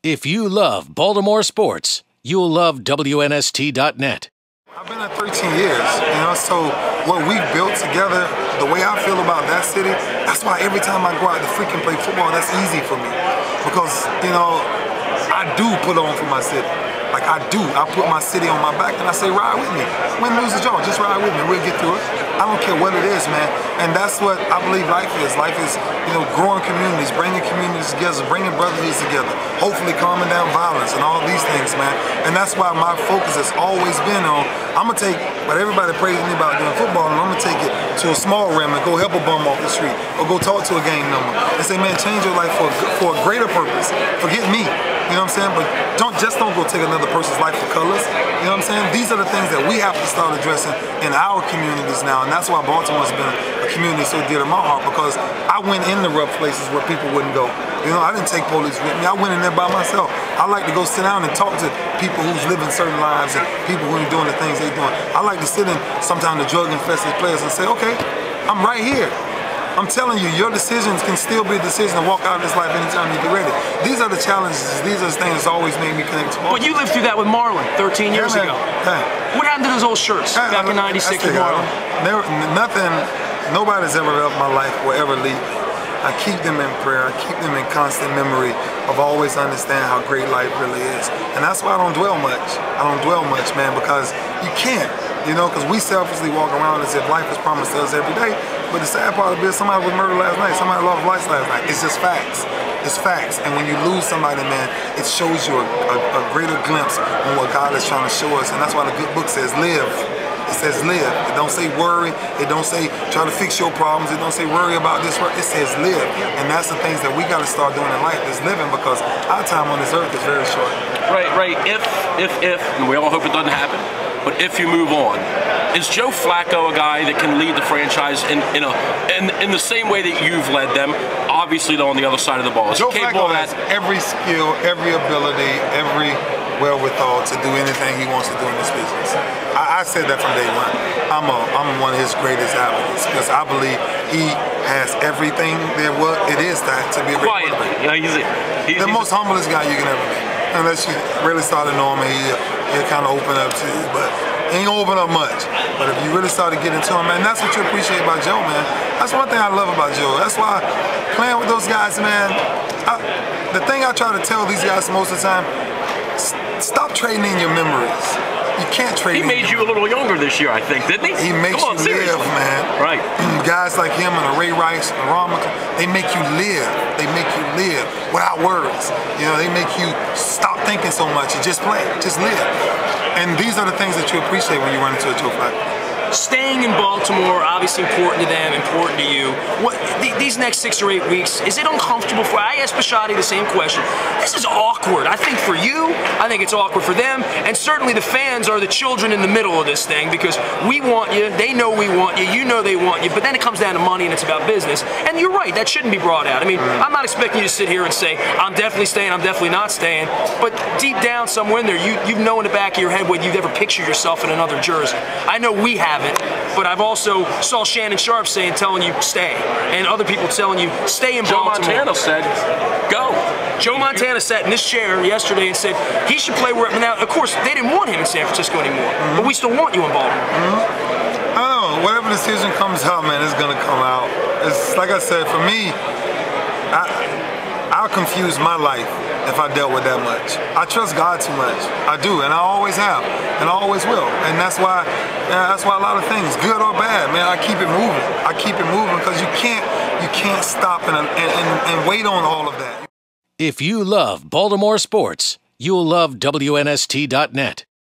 If you love Baltimore sports, you'll love WNST.net. I've been there 13 years, so what we've built together, the way I feel about that city, that's why every time I go out to freaking play football, that's easy for me. Because, I do put on for my city. Like I do. I put my city on my back and I say, ride with me. Win, lose, or draw, just ride with me. We'll get through it. I don't care what it is, man. And that's what I believe life is. Life is, growing communities, bringing communities together, bringing brotherhoods together, hopefully calming down violence and all these things, man. And that's why my focus has always been on, I'm going to take what everybody praising me about doing football, and I'm going to take it to a small realm and go help a bum off the street or go talk to a gang member and say, man, change your life for a greater purpose. Forget me. You know what I'm saying? But don't go take another person's life for colors. You know what I'm saying? These are the things that we have to start addressing in our communities now. And that's why Baltimore's been a community so dear to my heart, because I went in the rough places where people wouldn't go. I didn't take police with me. I went in there by myself. I like to go sit down and talk to people who's living certain lives and people who are doing the things they're doing. I like to sit in sometimes the drug-infested players and say, okay, I'm right here. I'm telling you, your decisions can still be a decision to walk out of this life anytime you get ready. These are the challenges. These are the things that's always made me connect to Baltimore. But you lived through that with Marlon 13 years ago. What happened to those old shirts back in '96 with Marlon? Nobody's ever left my life will ever leave me. I keep them in prayer. I keep them in constant memory of always understand how great life really is. And that's why I don't dwell much. I don't dwell much, man, because you can't. Because we selfishly walk around as if life is promised to us every day. But the sad part of it is somebody was murdered last night, somebody lost life last night. It's just facts. It's facts. And when you lose somebody, man, it shows you a greater glimpse on what God is trying to show us. And that's why the good book says live. It says live. It don't say worry. It don't say try to fix your problems. It don't say worry about this. It says live. And that's the things that we got to start doing in life, is living, because our time on this earth is very short. Right. If, and we all hope it doesn't happen, but if you move on, is Joe Flacco a guy that can lead the franchise in the same way that you've led them? Obviously, though, on the other side of the ball. Joe Flacco has every skill, every ability, every wherewithal to do anything he wants to do in this business. I said that from day one. I'm one of his greatest advocates, because I believe he has everything it is to be a great quarterback. He's the most humblest guy you can ever be. Unless you really start to know him, he'll kind of open up to you, but he ain't gonna open up much. But if you really start to get into him, man, that's what you appreciate about Joe, man. That's one thing I love about Joe. That's why playing with those guys, man, the thing I try to tell these guys most of the time, stop trading in your memories. You can't trade. He made you a little younger this year, I think, didn't he? He makes you live, man. Right. Guys like him and Ray Rice and Ron McClellan, they make you live. They make you live without words. They make you stop thinking so much and just play, just live. And these are the things that you appreciate when you run into a Joe Flacco. Staying in Baltimore, obviously important to them, important to you. These next 6 or 8 weeks, is it uncomfortable for? I asked Bisciotti the same question. This is awkward. I think for you, I think it's awkward for them, and certainly the fans are the children in the middle of this thing, because we want you, they know we want you, you know they want you, but then it comes down to money and it's about business. And you're right, that shouldn't be brought out. I mean, I'm not expecting you to sit here and say, I'm definitely staying, I'm definitely not staying, but deep down somewhere in there, you know in the back of your head whether you've ever pictured yourself in another jersey. I know we haven't, but I've also saw Shannon Sharp telling you stay, and other people telling you stay in Baltimore. Joe Montana said, go. Joe Montana sat in this chair yesterday and said he should play where. Now, of course, they didn't want him in San Francisco anymore, but we still want you in Baltimore. I don't know. Whatever decision comes out, man, it's gonna come out. It's like I said, for me, I'll confuse my life if I dealt with that much. I trust God too much. I do, and I always have, and I always will. And that's why a lot of things, good or bad, man, I keep it moving. I keep it moving, because you can't stop and wait on all of that. If you love Baltimore sports, you'll love WNST.net.